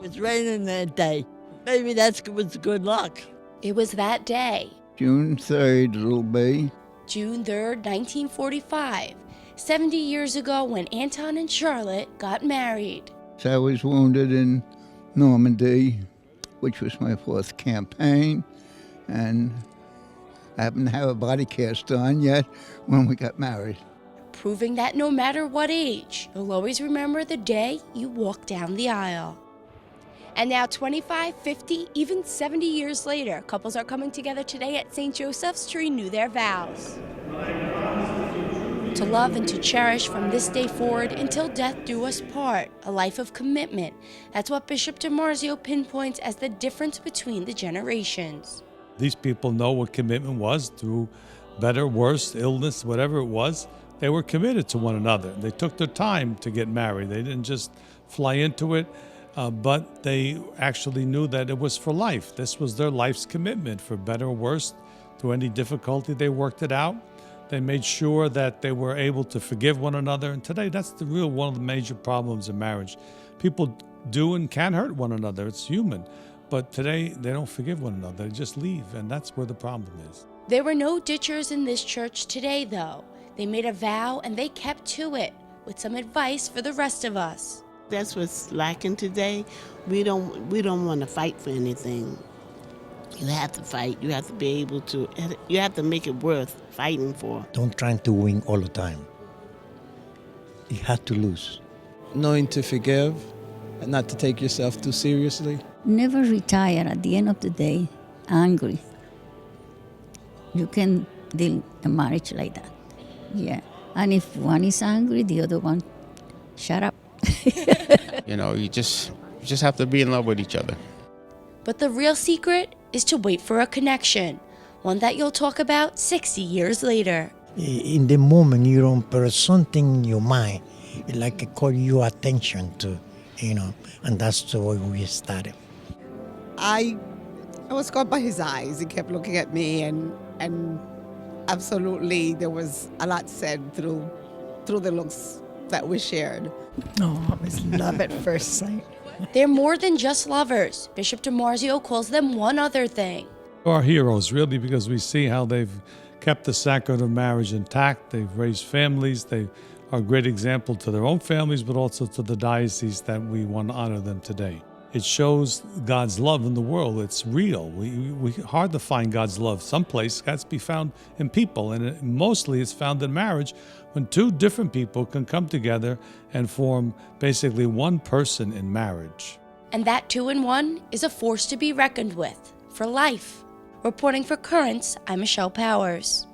was raining that day. Maybe that was good luck. It was that day, June 3rd, it'll be. June 3rd, 1945, 70 years ago when Anton and Charlotte got married. So I was wounded in Normandy, which was my fourth campaign, and I haven't had a body cast on yet when we got married. Proving that no matter what age, you'll always remember the day you walked down the aisle. And now 25, 50, even 70 years later, couples are coming together today at St. Joseph's to renew their vows. To love and to cherish from this day forward until death do us part, a life of commitment. That's what Bishop DiMarzio pinpoints as the difference between the generations. These people know what commitment was through better, worse, illness, whatever it was. They were committed to one another. They took their time to get married. They didn't just fly into it, but they actually knew that it was for life. This was their life's commitment, for better or worse. Through any difficulty, they worked it out. They made sure that they were able to forgive one another. And today, that's one of the major problems in marriage. People do and can hurt one another. It's human. But today, they don't forgive one another. They just leave, and that's where the problem is. There were no ditchers in this church today, though. They made a vow, and they kept to it, with some advice for the rest of us. That's what's lacking today. We don't want to fight for anything. You have to fight. You have to be able to. You have to make it worth fighting for. Don't try to win all the time. You have to lose. Knowing to forgive and not to take yourself too seriously. Never retire at the end of the day angry. You can deal a marriage like that. Yeah. And if one is angry, the other one, shut up. You just have to be in love with each other. But the real secret is to wait for a connection, one that you'll talk about 60 years later. In the moment you don't put something in your mind, it like call your attention to, and that's the way we started. I was caught by his eyes. He kept looking at me, and absolutely there was a lot said through the looks that we shared. Oh, it was love at first sight. They're more than just lovers. Bishop DiMarzio calls them one other thing. Our heroes, really, because we see how they've kept the sacrament of marriage intact. They've raised families. They are a great example to their own families, but also to the diocese that we want to honor them today. It shows God's love in the world. It's real. We hard to find God's love someplace. It has to be found in people, and mostly it's found in marriage, when two different people can come together and form basically one person in marriage. And that 2 in 1 is a force to be reckoned with for life. Reporting for Currents, I'm Michelle Powers.